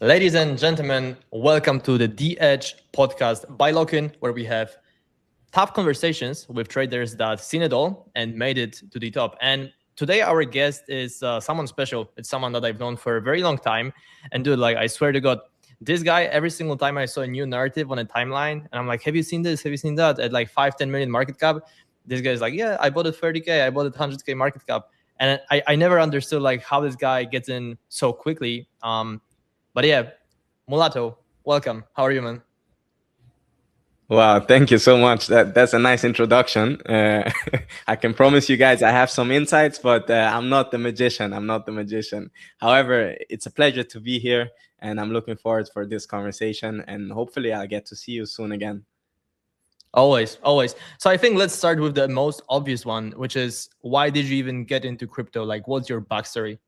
Ladies and gentlemen, welcome to the The Edge podcast by Lockin, where we have top conversations with traders that seen it all and made it to the top. And today our guest is someone special. It's someone that I've known for a very long time. And dude, like I swear to God, this guy, every single time I saw a new narrative on a timeline, and I'm like, have you seen this? Have you seen that? At like 5-10 million market cap, this guy's like, yeah, I bought it 30K, I bought it 100K market cap. And I never understood like how this guy gets in so quickly. But yeah, Mulatto, welcome. How are you, man? Wow, thank you so much. That's a nice introduction. I can promise you guys I have some insights, but I'm not the magician. However, it's a pleasure to be here, and I'm looking forward for this conversation, and hopefully I'll get to see you soon again. Always, always. So I think let's start with the most obvious one, which is why did you even get into crypto? Like, what's your backstory?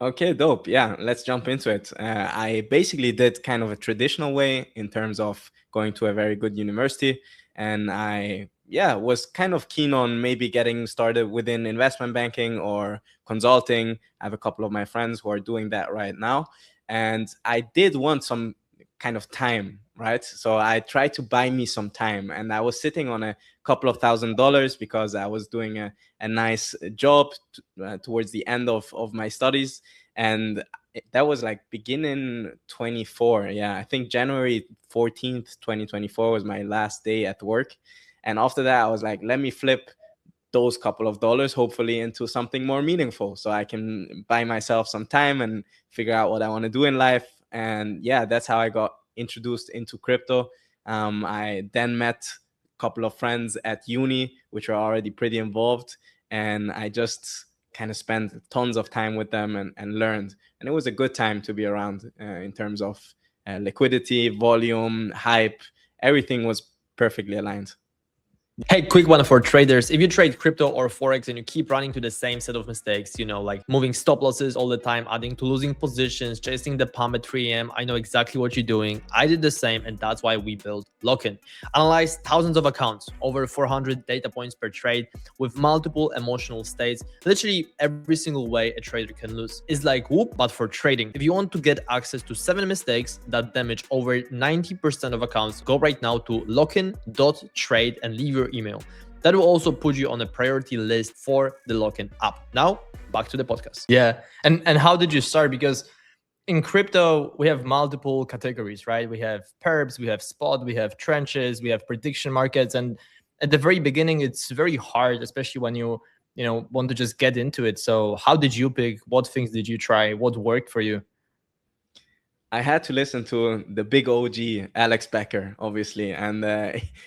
Okay, dope. Yeah, let's jump into it. I basically did kind of a traditional way in terms of going to a very good university. And I, was kind of keen on maybe getting started within investment banking or consulting. I have a couple of my friends who are doing that right now. And I did want some kind of time, right? So I tried to buy me some time. And I was sitting on a couple of $1,000s because I was doing a nice job towards the end of my studies. And that was like beginning 24. Yeah, I think January 14th, 2024 was my last day at work. And after that, I was like, let me flip those couple of dollars, hopefully into something more meaningful so I can buy myself some time and figure out what I want to do in life. And yeah, that's how I got introduced into crypto. I then met a couple of friends at uni, which were already pretty involved. And I just kind of spent tons of time with them and learned. And it was a good time to be around in terms of liquidity, volume, hype. Everything was perfectly aligned. Hey, quick one for traders. If you trade crypto or Forex and you keep running to the same set of mistakes, like moving stop losses all the time, adding to losing positions, chasing the pump at 3 a.m., I know exactly what you're doing. I did the same, and that's why we built Lockin. Analyze thousands of accounts, over 400 data points per trade with multiple emotional states. Literally every single way a trader can lose is like whoop, but for trading. If you want to get access to 7 mistakes that damage over 90% of accounts, go right now to lockin.trade and leave your email. That will also put you on a priority list for the Lockin app. Now, back to the podcast. Yeah. And how did you start? Because in crypto, we have multiple categories, right? We have perps, we have spot, we have trenches, we have prediction markets. And at the very beginning, it's very hard, especially when you want to just get into it. So how did you pick? What things did you try? What worked for you? I had to listen to the big OG, Alex Becker, obviously. And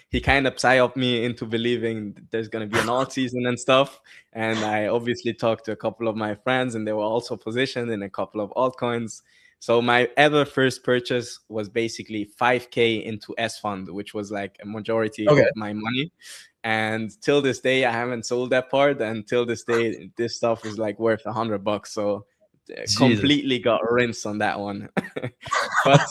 he kind of psyoped me into believing there's going to be an alt season and stuff. And I obviously talked to a couple of my friends, and they were also positioned in a couple of altcoins. So my ever first purchase was basically 5K into S Fund, which was like a majority of my money. And till this day, I haven't sold that part. And till this day, this stuff is like worth $100. So completely got rinsed on that one. But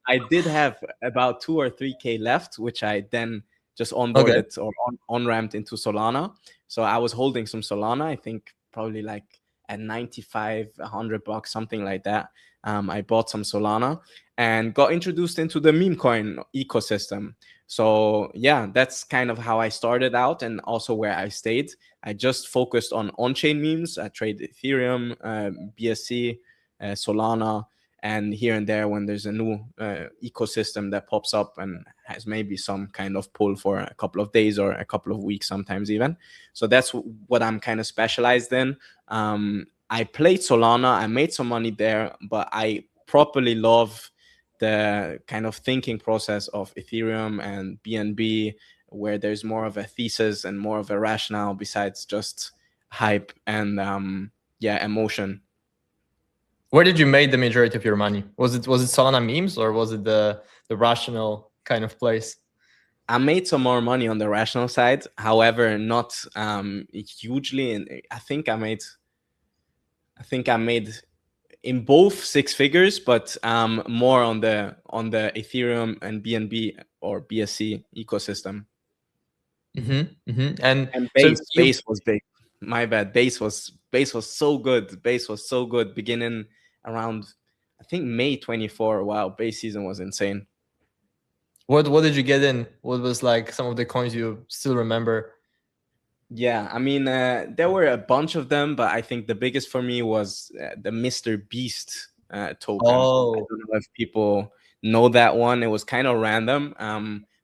I did have about 2 or 3K left, which I then just onboarded or on-ramped into Solana. So I was holding some Solana, I think probably like at 95, $100, something like that. I bought some Solana and got introduced into the meme coin ecosystem. So yeah, that's kind of how I started out, and also where I stayed. I just focused on on-chain memes. I trade Ethereum, BSC, Solana, and here and there when there's a new ecosystem that pops up and has maybe some kind of pull for a couple of days or a couple of weeks, sometimes even. So that's what I'm kind of specialized in. I played Solana, I made some money there, but I properly love the kind of thinking process of Ethereum and BNB, where there's more of a thesis and more of a rationale besides just hype and emotion. Where did you make the majority of your money? Was it Solana memes, or was it the rational kind of place? I made some more money on the rational side, however, not hugely. And I think I made in both 6 figures, but more on the Ethereum and BNB or BSC ecosystem. And base was big. My bad. Base was so good. Base was so good. Beginning around I think May 24. Wow, base season was insane. What did you get in? What was like some of the coins you still remember? Yeah, I mean, there were a bunch of them, but I think the biggest for me was the MrBeast token. I Oh. don't know if people know that one. It was kind of random.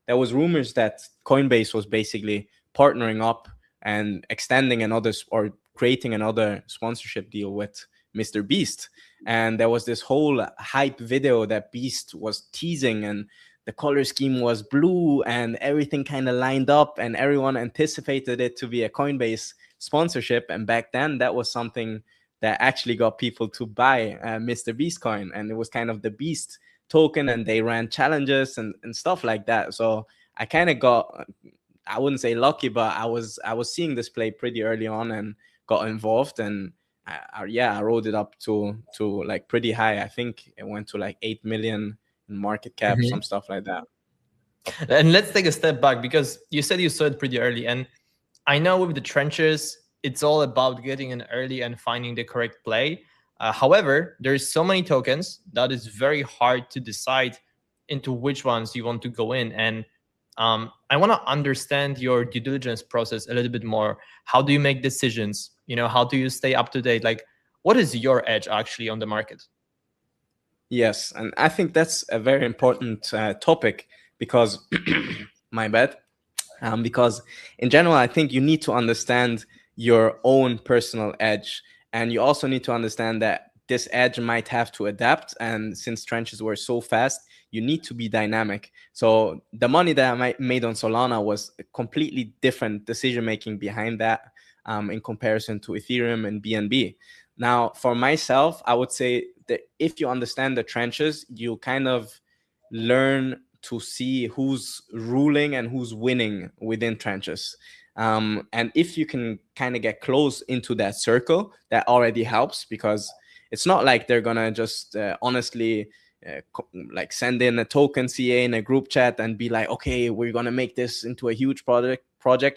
There was rumors that Coinbase was basically partnering up and extending another or creating another sponsorship deal with MrBeast. And there was this whole hype video that Beast was teasing, and the color scheme was blue and everything kind of lined up and everyone anticipated it to be a Coinbase sponsorship. And back then that was something that actually got people to buy MrBeast coin, and it was kind of the Beast token, and they ran challenges and stuff like that. So I kind of got, I wouldn't say lucky, but I was seeing this play pretty early on and got involved. And I rode it up to like pretty high. I think it went to like 8 million market cap, some stuff like that. And let's take a step back, because you said you saw it pretty early, and I know with the trenches it's all about getting in early and finding the correct play. However, there's so many tokens that it's very hard to decide into which ones you want to go in. And I want to understand your due diligence process a little bit more. How do you make decisions? How do you stay up to date? Like, what is your edge actually on the market? Yes, and I think that's a very important topic, because my bad. Because in general, I think you need to understand your own personal edge, and you also need to understand that this edge might have to adapt. And since trenches were so fast, you need to be dynamic. So the money that I made on Solana was a completely different decision making behind that, in comparison to Ethereum and BNB. Now, for myself, I would say that if you understand the trenches, you kind of learn to see who's ruling and who's winning within trenches. And if you can kind of get close into that circle, that already helps, because it's not like they're gonna just honestly like send in a token CA in a group chat and be like, okay, we're gonna make this into a huge project.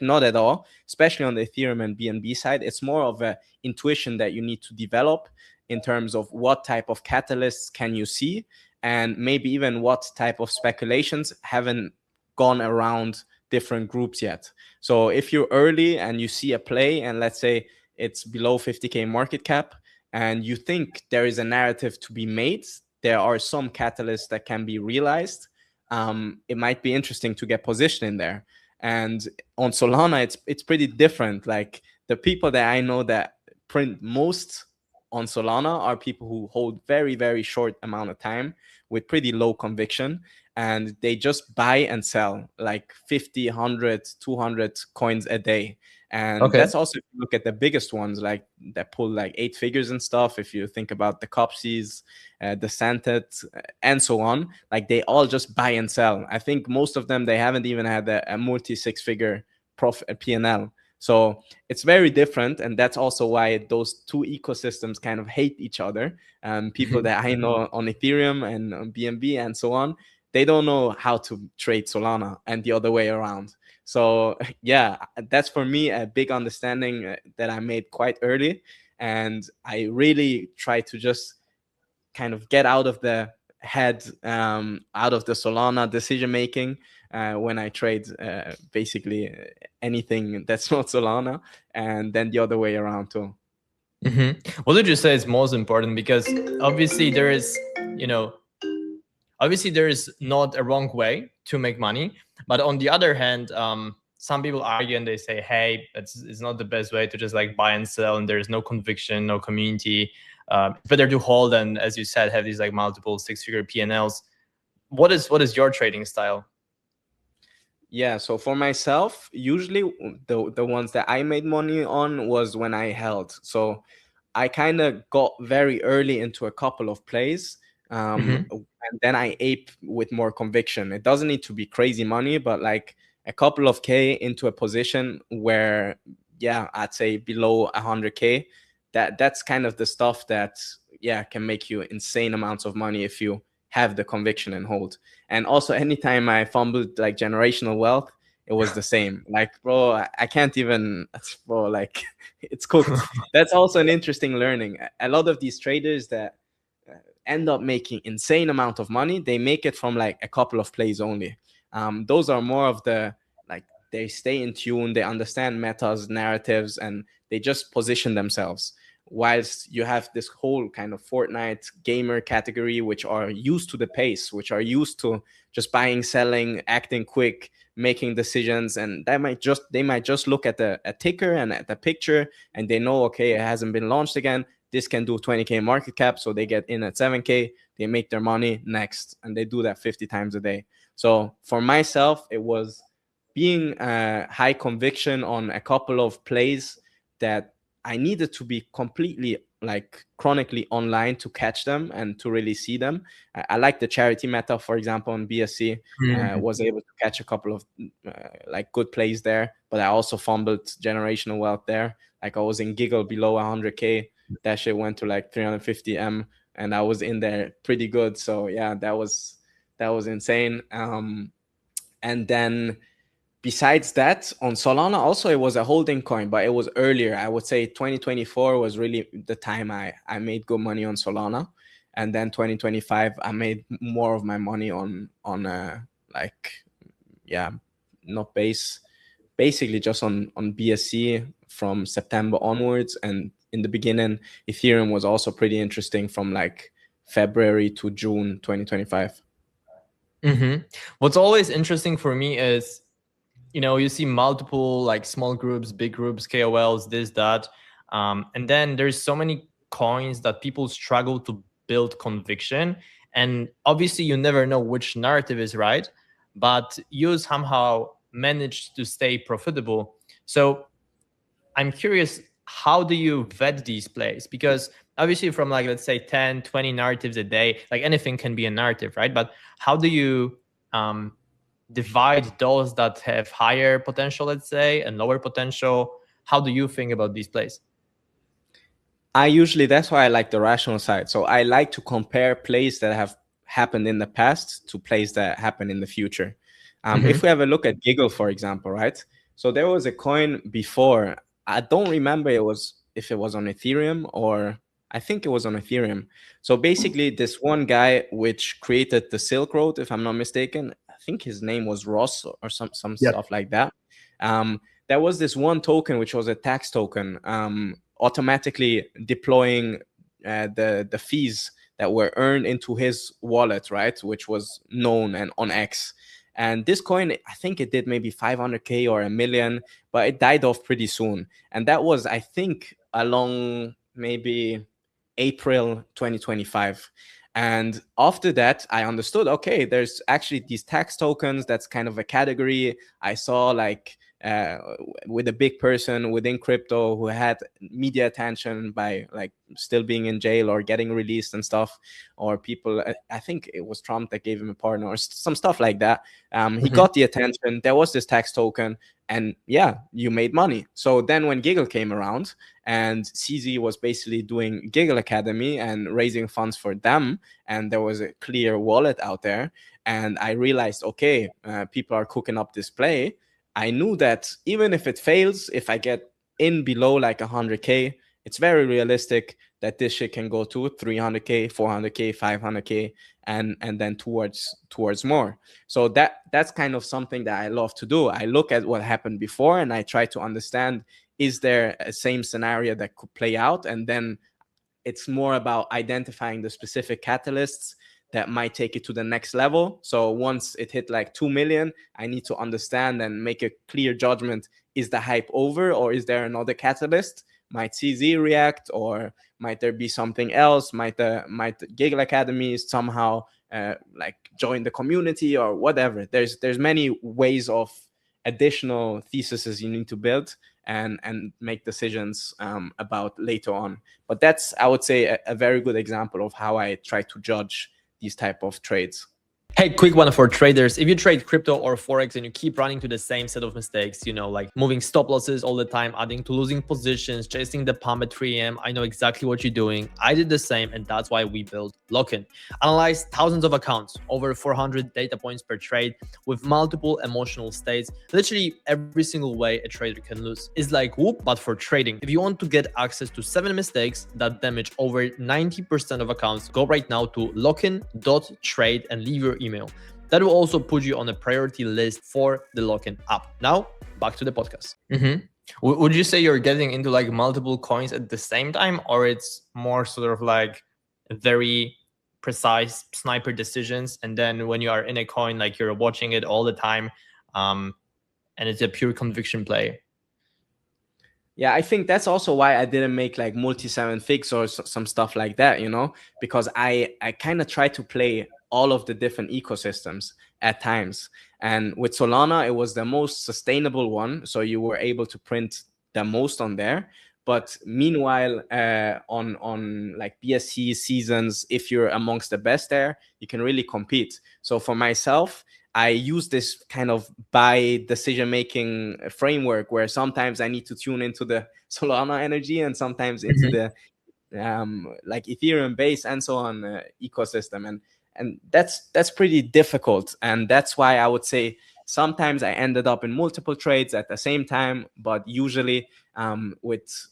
Not at all. Especially on the Ethereum and BNB side, it's more of a intuition that you need to develop in terms of what type of catalysts can you see, and maybe even what type of speculations haven't gone around different groups yet. So if you're early and you see a play, and let's say it's below 50K market cap, and you think there is a narrative to be made, there are some catalysts that can be realized, it might be interesting to get positioned in there. And on Solana, it's pretty different. Like, the people that I know that print most on Solana are people who hold very, very short amount of time with pretty low conviction, and they just buy and sell like 50, 100, 200 coins a day. And that's also, if you look at the biggest ones, like that pull like 8 figures and stuff. If you think about the Copsies, the Santet, and so on, like they all just buy and sell. I think most of them, they haven't even had a multi 6-figure profit P&L. So it's very different, and that's also why those two ecosystems kind of hate each other. People that I know on Ethereum and on BNB and so on, they don't know how to trade Solana, and the other way around. So yeah, that's for me a big understanding that I made quite early, and I really try to just kind of get out of the head, out of the Solana decision making, when I trade basically anything that's not Solana, and then the other way around too. What did you say is most important? Because obviously there is, obviously there is not a wrong way to make money, but on the other hand, some people argue and they say, hey, it's not the best way to just like buy and sell, and there's no conviction, no community. It's better to hold and, as you said, have these like multiple 6-figure P&Ls. What is your trading style? Yeah, so for myself, usually the ones that I made money on was when I held. So I kind of got very early into a couple of plays, and then I ape with more conviction. It doesn't need to be crazy money, but like a couple of K into a position where, yeah, I'd say below 100K. That's kind of the stuff that, yeah, can make you insane amounts of money if you have the conviction and hold. And also, anytime I fumbled like generational wealth, it was the same. Like, bro, I can't even, bro, like it's cooked. That's also an interesting learning. A lot of these traders that end up making insane amount of money, they make it from like a couple of plays only. Those are more of the, like, they stay in tune, they understand metas, narratives, and they just position themselves. Whilst you have this whole kind of Fortnite gamer category, which are used to the pace, which are used to just buying, selling, acting quick, making decisions, and they might just look at a ticker and at the picture, and they know, okay, it hasn't been launched again. This can do 20K market cap, so they get in at 7K, they make their money next, and they do that 50 times a day. So for myself, it was being high conviction on a couple of plays that I needed to be completely, like, chronically online to catch them and to really see them. I like the charity meta, for example, on BSC. Was able to catch a couple of like good plays there, but I also fumbled generational wealth there. Like, I was in GIGGLE below 100K. That shit went to like 350M, and I was in there pretty good. So yeah, that was insane. And then besides that, on Solana also, it was a holding coin, but it was earlier. I would say 2024 was really the time I made good money on Solana. And then 2025, I made more of my money on like, yeah, not basically just on BSC from September onwards. And in the beginning, Ethereum was also pretty interesting from like February to June 2025. What's always interesting for me is, you know, you see multiple like small groups, big groups, KOLs, this, that. And then there's so many coins that people struggle to build conviction. And obviously you never know which narrative is right, but you somehow managed to stay profitable. So I'm curious, how do you vet these plays? Because obviously from like, let's say 10, 20 narratives a day, like anything can be a narrative, right? But how do you divide those that have higher potential, let's say, and lower potential? How do you think about these plays? That's why I like the rational side. So I like to compare plays that have happened in the past to plays that happen in the future. If we have a look at GIGGLE, for example, right? So there was a coin before. I don't remember if it was on Ethereum, or I think it was on Ethereum. So basically, this one guy which created the Silk Road, if I'm not mistaken, I think his name was Ross or some stuff like that. There was this one token which was a tax token, automatically deploying the fees that were earned into his wallet, right? Which was known and on X. And this coin, I think it did maybe 500K or 1 million, but it died off pretty soon. And that was, I think, along maybe April 2025. And after that, I understood, okay, there's actually these tax tokens. That's kind of a category. I saw like with a big person within crypto who had media attention by like still being in jail or getting released and stuff, or people, I think it was Trump that gave him a partner or some stuff like that. He got the attention. There was this tax token, and yeah, you made money. So then when GIGGLE came around and CZ was basically doing GIGGLE Academy and raising funds for them, and there was a clear wallet out there, and I realized, okay, people are cooking up this play. I knew that even if it fails, if I get in below like 100K, it's very realistic that this shit can go to 300K, 400K, 500K, and then towards more. So that's kind of something that I love to do. I look at what happened before and I try to understand, is there a same scenario that could play out? And then it's more about identifying the specific catalysts that might take it to the next level. So once it hit like 2 million, I need to understand and make a clear judgment. Is the hype over, or is there another catalyst? Might CZ react, or might there be something else? Might the GIGGLE Academy somehow like join the community or whatever? There's many ways of additional theses you need to build and make decisions about later on. But that's, I would say, a very good example of how I try to judge these type of trades. Hey, quick one for traders. If you trade crypto or Forex and you keep running to the same set of mistakes, like moving stop losses all the time, adding to losing positions, chasing the pump at 3 a.m., I know exactly what you're doing. I did the same, and that's why we built Lock-in. Analyze thousands of accounts, over 400 data points per trade, with multiple emotional states. Literally every single way a trader can lose. It's like Whoop, but for trading. If you want to get access to 7 mistakes that damage over 90% of accounts, go right now to lockin.trade and leave your email. That will also put you on a priority list for the Lock-in app. Now, back to the podcast. Would you say you're getting into like multiple coins at the same time, or it's more sort of like very precise sniper decisions, and then when you are in a coin, like you're watching it all the time, and it's a pure conviction play? Yeah, I think that's also why I didn't make like multi 7 figs or some stuff like that, because I kind of try to play all of the different ecosystems at times. And with Solana, it was the most sustainable one. So you were able to print the most on there. But meanwhile, on like BSC seasons, if you're amongst the best there, you can really compete. So for myself, I use this kind of by decision-making framework where sometimes I need to tune into the Solana energy and sometimes into the like Ethereum base and so on ecosystem, and that's pretty difficult, and that's why I would say sometimes I ended up in multiple trades at the same time, but usually with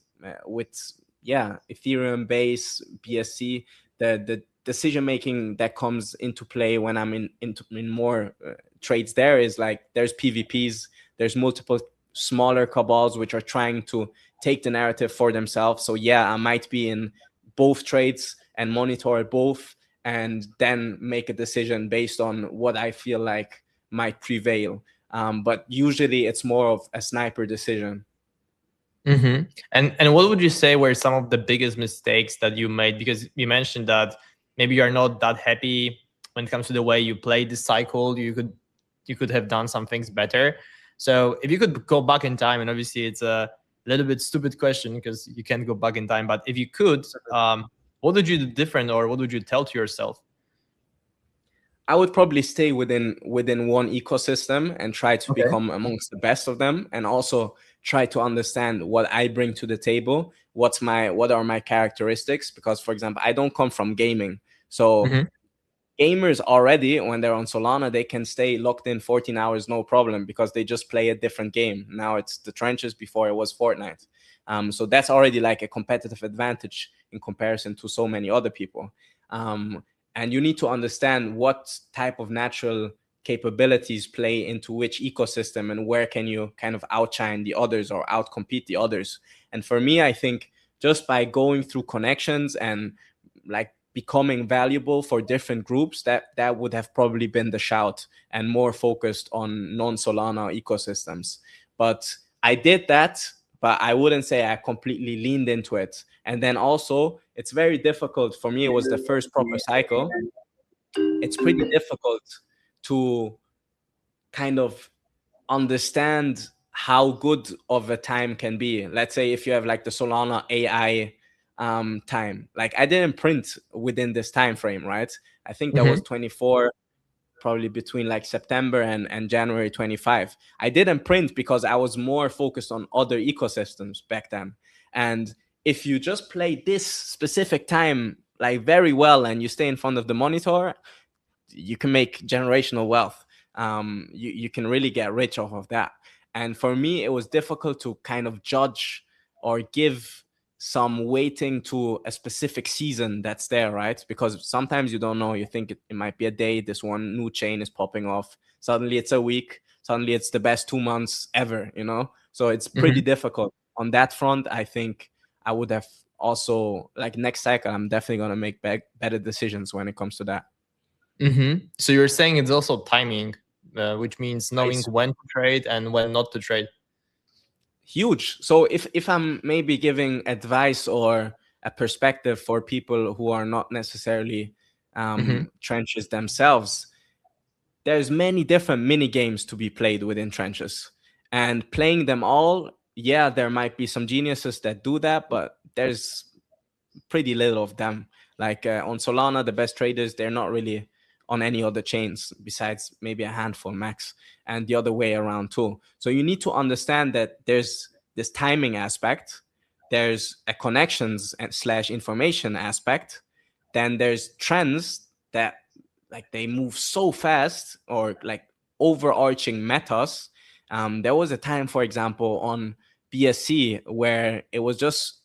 Ethereum base BSC, the decision making that comes into play when I'm in more trades there is like there's PVPs, there's multiple smaller cabals which are trying to take the narrative for themselves. So yeah, I might be in both trades and monitor both and then make a decision based on what I feel like might prevail. But usually it's more of a sniper decision. And what would you say were some of the biggest mistakes that you made? Because you mentioned that maybe you are not that happy when it comes to the way you play this cycle. You could have done some things better. So if you could go back in time, and obviously it's a little bit stupid question because you can't go back in time, but if you could, what would you do different, or what would you tell to yourself? I would probably stay within one ecosystem and try to become amongst the best of them, and also try to understand what I bring to the table. What are my characteristics? Because, for example, I don't come from gaming, so gamers already, when they're on Solana, they can stay locked in 14 hours, no problem, because they just play a different game. Now it's the trenches, before it was Fortnite. So that's already like a competitive advantage in comparison to so many other people. And you need to understand what type of natural capabilities play into which ecosystem and where can you kind of outshine the others or outcompete the others. And for me, I think just by going through connections and like becoming valuable for different groups, that would have probably been the shout, and more focused on non-Solana ecosystems. But I did that, but I wouldn't say I completely leaned into it. And then also, it's very difficult for me. It was the first proper cycle. It's pretty difficult to kind of understand how good of a time can be. Let's say if you have like the Solana AI time, like I didn't print within this time frame, right? I think that was 24, probably between like September and January 25. I didn't print because I was more focused on other ecosystems back then. And if you just play this specific time like very well and you stay in front of the monitor, you can make generational wealth. You can really get rich off of that. And for me, it was difficult to kind of judge or give some weighting to a specific season that's there, right? Because sometimes you don't know. You think it might be a day, this one new chain is popping off. Suddenly it's a week. Suddenly it's the best 2 months ever, So it's pretty difficult. On that front, I think I would have also, like next cycle, I'm definitely going to make better decisions when it comes to that. So you're saying it's also timing, which means knowing when to trade and when not to trade. Huge. So if I'm maybe giving advice or a perspective for people who are not necessarily trenches themselves, there's many different mini games to be played within trenches, and playing them all, yeah, there might be some geniuses that do that, but there's pretty little of them. Like on Solana, the best traders, they're not really on any other chains besides maybe a handful max, and the other way around too. So you need to understand that there's this timing aspect, there's a connections and slash information aspect, then there's trends that like they move so fast, or like overarching metas. There was a time, for example, on BSC where it was just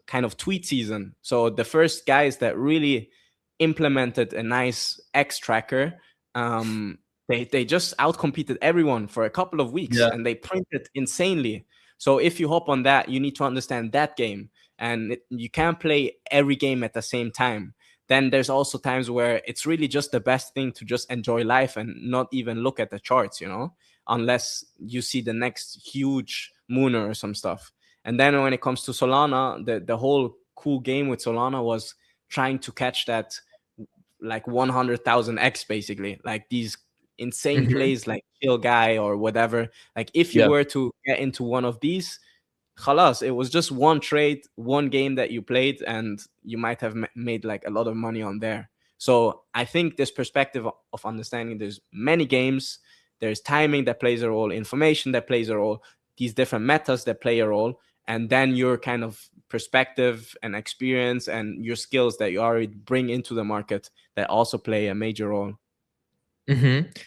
kind of tweet season. So the first guys that really implemented a nice X tracker, they just outcompeted everyone for a couple of weeks, Yeah. and they printed insanely. So if you hop on that, you need to understand that game, and you can't play every game at the same time. Then there's also times where it's really just the best thing to just enjoy life and not even look at the charts, you know, unless you see the next huge mooner or some stuff. And then when it comes to Solana, the whole cool game with Solana was trying to catch that like 100,000 X, basically, like these insane plays like Chill Guy or whatever. Like if you Yeah. were to get into one of these, khalas, it was just one trade, one game that you played, and you might have made like a lot of money on there. So I think this perspective of understanding there's many games, there's timing that plays a role, information that plays a role, these different metas that play a role, and then your kind of perspective and experience and your skills that you already bring into the market that also play a major role.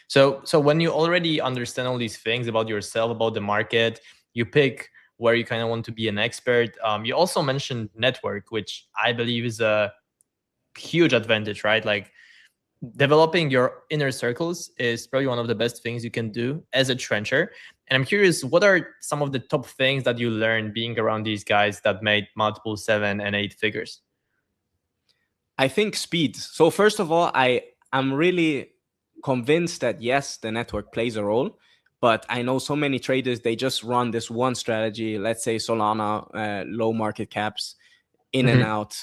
So when you already understand all these things about yourself, about the market, you pick where you kind of want to be an expert. You also mentioned network, which I believe is a huge advantage, right? Like developing your inner circles is probably one of the best things you can do as a trencher. And I'm curious, what are some of the top things that you learned being around these guys that made multiple 7 and 8 figures? I think speed. So first of all, I'm really convinced that yes, the network plays a role, but I know so many traders, they just run this one strategy, let's say Solana, low market caps, in and out.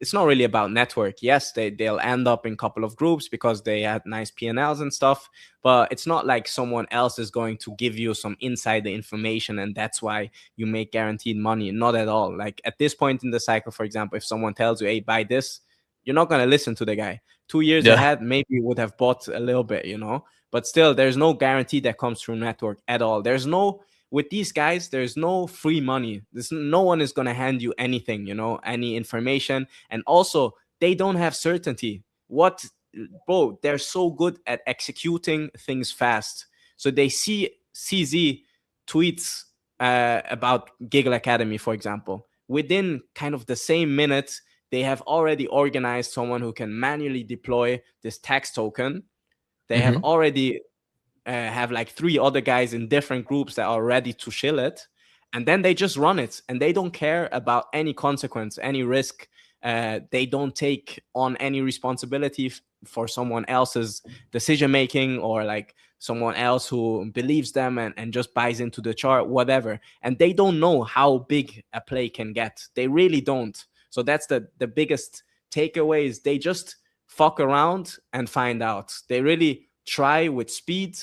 It's not really about network. Yes, they'll end up in a couple of groups because they had nice P&Ls and stuff, but it's not like someone else is going to give you some insider information and that's why you make guaranteed money. Not at all. Like at this point in the cycle, for example, if someone tells you, hey, buy this, you're not going to listen to the guy. 2 years ahead, maybe you would have bought a little bit, you know, but still there's no guarantee that comes through network at all. There's no, with these guys, there's no free money. No one is going to hand you anything, you know, any information. And also they don't have certainty. Bro, they're so good at executing things fast. So they see CZ tweets about GIGGLE Academy, for example. Within kind of the same minute, they have already organized someone who can manually deploy this tax token. They have already have like 3 other guys in different groups that are ready to shill it. And then they just run it and they don't care about any consequence, any risk. They don't take on any responsibility for someone else's decision making, or like someone else who believes them and just buys into the chart, whatever. And they don't know how big a play can get. They really don't. So that's the biggest takeaway, is they just fuck around and find out. They really try with speed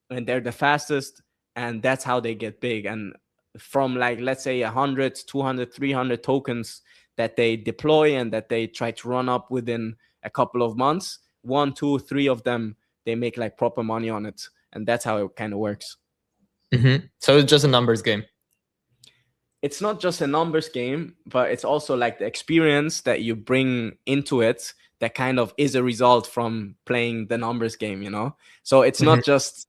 and they're the fastest, and that's how they get big. And from like, let's say 100, 200, 300 tokens that they deploy and that they try to run up within a couple of months, 1, 2, 3 of them, they make like proper money on it. And that's how it kind of works. So it's just a numbers game. It's not just a numbers game, but it's also like the experience that you bring into it that kind of is a result from playing the numbers game, you know? So it's not just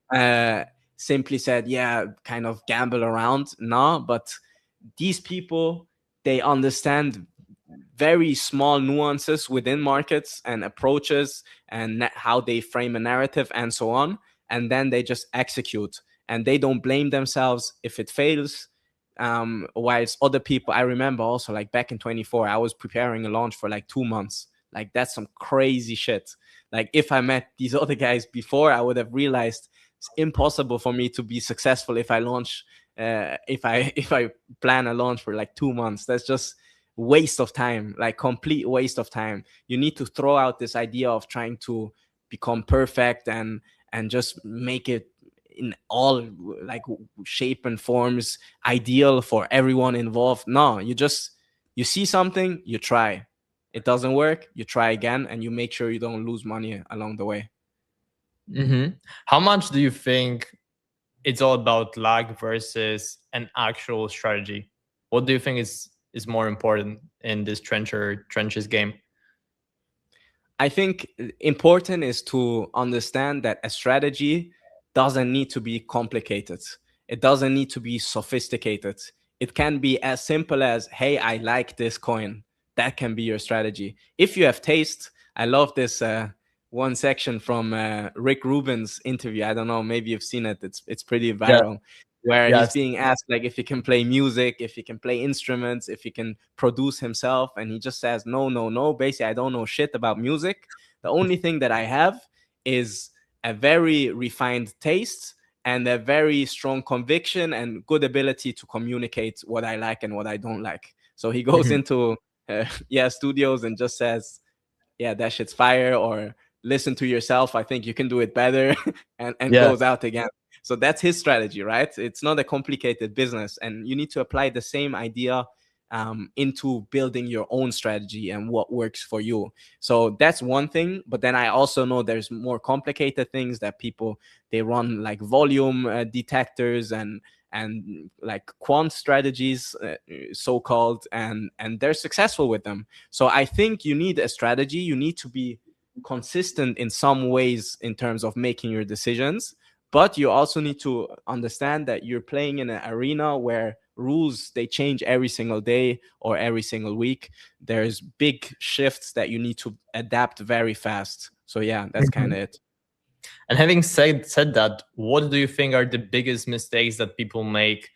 simply said, yeah, kind of gamble around. No, but these people, they understand very small nuances within markets and approaches and how they frame a narrative and so on. And then they just execute and they don't blame themselves if it fails. Whilst other people, I remember also like back in 24, I was preparing a launch for like 2 months. Like that's some crazy shit. Like if I met these other guys before, I would have realized it's impossible for me to be successful if I launch, if I plan a launch for like 2 months. That's just waste of time, like complete waste of time. You need to throw out this idea of trying to become perfect and just make it in all like shape and forms ideal for everyone involved. No, you see something, you try. It doesn't work, you try again, and you make sure you don't lose money along the way. How much do you think it's all about luck versus an actual strategy? What do you think is more important in this trenches game? I think important is to understand that a strategy doesn't need to be complicated. It doesn't need to be sophisticated. It can be as simple as, hey, I like this coin. That can be your strategy. If you have taste, I love this one section from Rick Rubin's interview. I don't know, maybe you've seen it. It's pretty Yeah. viral, where he's Yes. being asked like if he can play music, if he can play instruments, if he can produce himself, and he just says no, no, no. Basically, I don't know shit about music. The only thing that I have is a very refined taste and a very strong conviction and good ability to communicate what I like and what I don't like. So he goes into studios and just says, yeah, that shit's fire, or listen to yourself, I think you can do it better, and Yeah. goes out again. So that's his strategy, right? It's not a complicated business, and you need to apply the same idea into building your own strategy and what works for you. So that's one thing. But then I also know there's more complicated things that people, they run like volume detectors and like quant strategies, so called, and they're successful with them. So I think you need a strategy. You need to be consistent in some ways in terms of making your decisions, but you also need to understand that you're playing in an arena where rules, they change every single day or every single week. There's big shifts that you need to adapt very fast. So yeah, that's kind of it. And having said that, what do you think are the biggest mistakes that people make?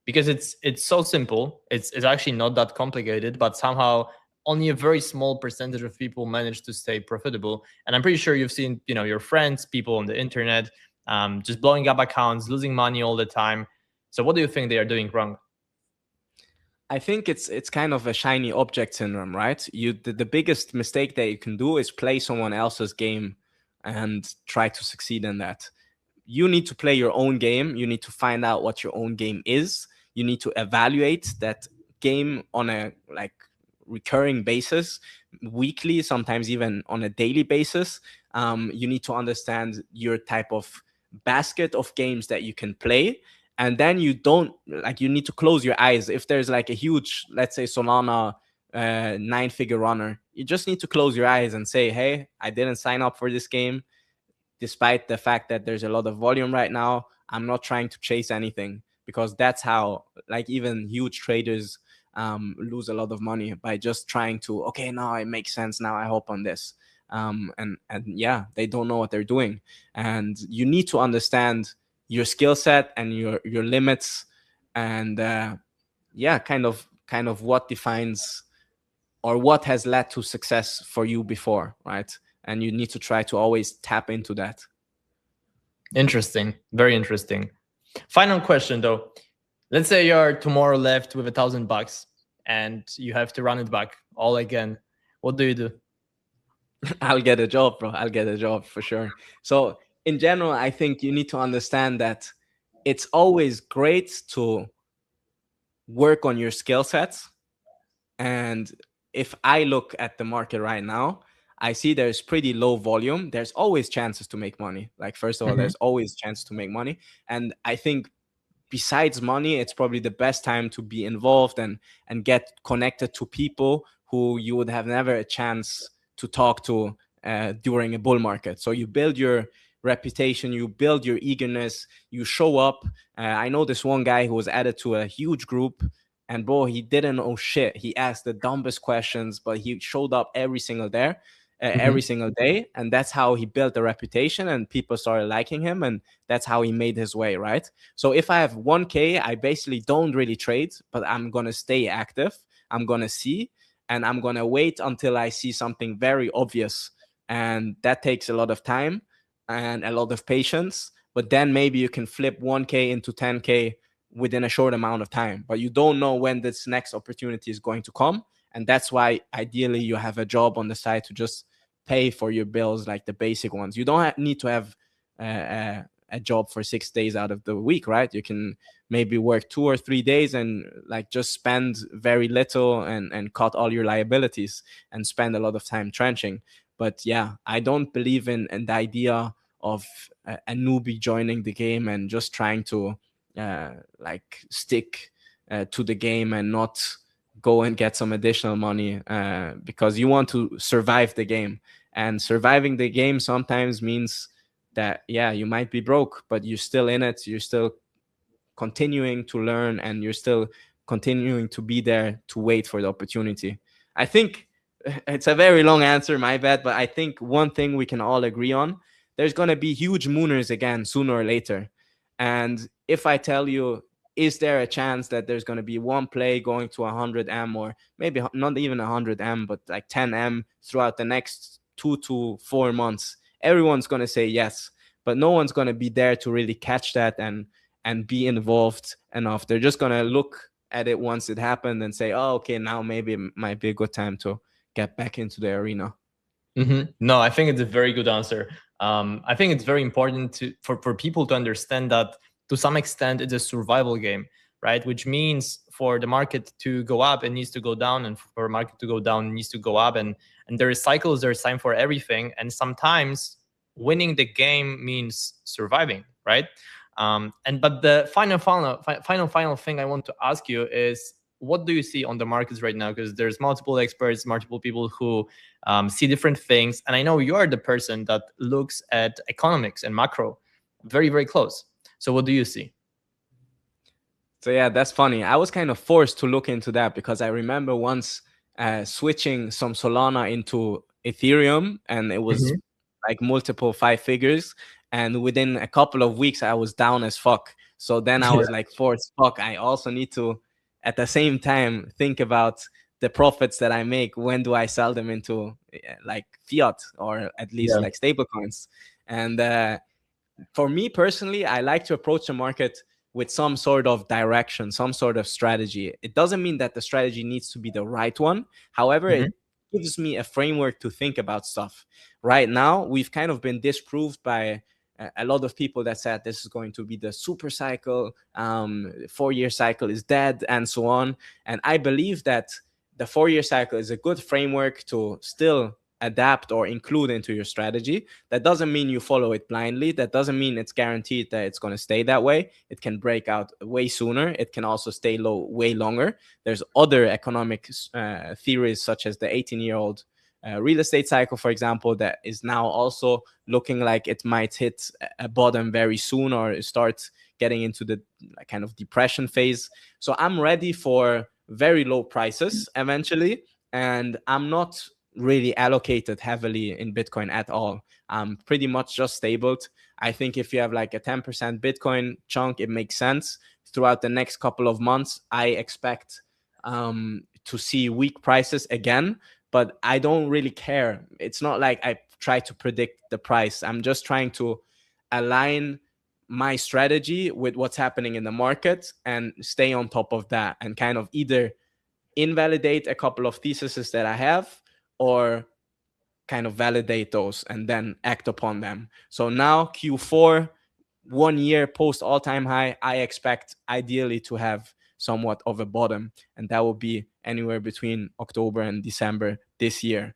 Because it's so simple. It's actually not that complicated, but somehow only a very small percentage of people manage to stay profitable. And I'm pretty sure you've seen, your friends, people on the internet, just blowing up accounts, losing money all the time. So what do you think they are doing wrong? I think it's kind of a shiny object syndrome, right? The biggest mistake that you can do is play someone else's game and try to succeed in that. You need to play your own game. You need to find out what your own game is. You need to evaluate that game on a like recurring basis, weekly, sometimes even on a daily basis. You need to understand your type of basket of games that you can play, and then you don't like, you need to close your eyes if there's like a huge, let's say, Solana 9-figure runner. You just need to close your eyes and say, hey, I didn't sign up for this game. Despite the fact that there's a lot of volume right now, I'm not trying to chase anything, because that's how like even huge traders lose a lot of money, by just trying to, okay, now it makes sense, now I hope on this. And yeah, they don't know what they're doing. And you need to understand your skill set and your limits, and yeah, kind of what defines or what has led to success for you before, right? And you need to try to always tap into that. Interesting. Very interesting. Final question though. Let's say you're tomorrow left with $1,000 and you have to run it back all again. What do you do? I'll get a job, bro. I'll get a job for sure. So in general, I think you need to understand that it's always great to work on your skill sets. And if I look at the market right now, I see there's pretty low volume. There's always chances to make money. Like, first of all, there's always chance to make money. And I think besides money, it's probably the best time to be involved and get connected to people who you would have never a chance to talk to during a bull market. So you build your reputation, you build your eagerness, you show up. I know this one guy who was added to a huge group, and bro, he didn't know shit. He asked the dumbest questions, but he showed up every single day, and that's how he built a reputation, and people started liking him, and that's how he made his way, right? So if I have 1K, I basically don't really trade, but I'm gonna stay active. I'm gonna see, and I'm gonna wait until I see something very obvious, and that takes a lot of time and a lot of patience. But then maybe you can flip 1K into 10K within a short amount of time, but you don't know when this next opportunity is going to come. And that's why ideally you have a job on the side to just pay for your bills, like the basic ones. You don't need to have a job for 6 days out of the week, right? You can maybe work 2 or 3 days and like just spend very little and cut all your liabilities and spend a lot of time trenching. But yeah, I don't believe in the idea of a newbie joining the game and just trying to like stick to the game and not go and get some additional money, because you want to survive the game. And surviving the game sometimes means that, yeah, you might be broke, but you're still in it. You're still continuing to learn, and you're still continuing to be there to wait for the opportunity. I think it's a very long answer, my bad, but I think one thing we can all agree on, there's going to be huge mooners again sooner or later. And if I tell you, is there a chance that there's going to be one play going to 100M, or maybe not even 100M, but like 10M throughout the next 2 to 4 months? Everyone's going to say yes, but no one's going to be there to really catch that and be involved enough. They're just going to look at it once it happened and say, oh, okay, now maybe it might be a good time to get back into the arena. No, I think it's a very good answer. I think it's very important for people to understand that to some extent it's a survival game, right? Which means for the market to go up, it needs to go down, and for a market to go down, it needs to go up. And there is cycles, there is time for everything. And sometimes winning the game means surviving, right? But the final thing I want to ask you is, what do you see on the markets right now? Because there's multiple experts, multiple people who see different things. And I know you are the person that looks at economics and macro very, very close. So what do you see? So yeah, that's funny. I was kind of forced to look into that because I remember once switching some Solana into Ethereum, and it was like multiple 5 figures. And within a couple of weeks, I was down as fuck. So then I was like, forced, fuck, I also need to, at the same time, think about the profits that I make. When do I sell them into like fiat, or at least like stable coins? And for me personally, I like to approach the market with some sort of direction, some sort of strategy. It doesn't mean that the strategy needs to be the right one. However, it gives me a framework to think about stuff. Right now, we've kind of been disproved by a lot of people that said this is going to be the super cycle, 4-year cycle is dead, and so on. And I believe that the 4-year cycle is a good framework to still adapt or include into your strategy. That doesn't mean you follow it blindly. That doesn't mean it's guaranteed that it's going to stay that way. It can break out way sooner. It can also stay low way longer. There's other economic theories, such as the 18-year-old real estate cycle, for example, that is now also looking like it might hit a bottom very soon, or start getting into the kind of depression phase. So I'm ready for very low prices eventually, and I'm not really allocated heavily in Bitcoin at all. I'm pretty much just stabled. I think if you have like a 10% Bitcoin chunk, it makes sense. Throughout the next couple of months, I expect to see weak prices again, but I don't really care. It's not like I try to predict the price. I'm just trying to align my strategy with what's happening in the market and stay on top of that, and kind of either invalidate a couple of theses that I have, or kind of validate those and then act upon them. So now Q4, 1 year post all-time high, I expect ideally to have somewhat of a bottom, and that will be anywhere between October and December this year.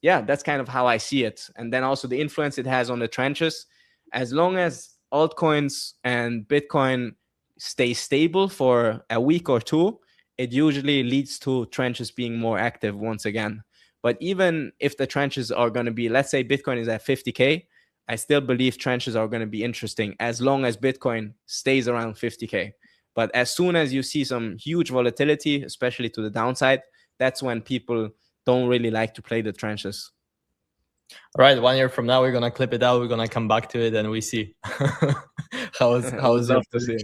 Yeah, that's kind of how I see it. And then also the influence it has on the trenches. As long as altcoins and Bitcoin stay stable for a week or two, it usually leads to trenches being more active once again. But even if the trenches are going to be, let's say Bitcoin is at 50K, I still believe trenches are going to be interesting as long as Bitcoin stays around 50K. But as soon as you see some huge volatility, especially to the downside, that's when people don't really like to play the trenches. All right, 1 year from now, we're going to clip it out. We're going to come back to it and we see how is love to see.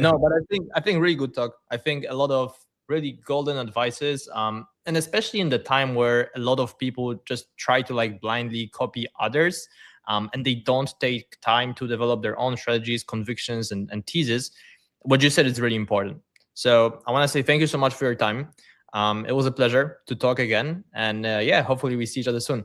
No, but I think really good talk. I think a lot of really golden advices, and especially in the time where a lot of people just try to like blindly copy others, and they don't take time to develop their own strategies, convictions, and theses. What you said is really important. So I want to say thank you so much for your time. It was a pleasure to talk again, and yeah, hopefully we see each other soon.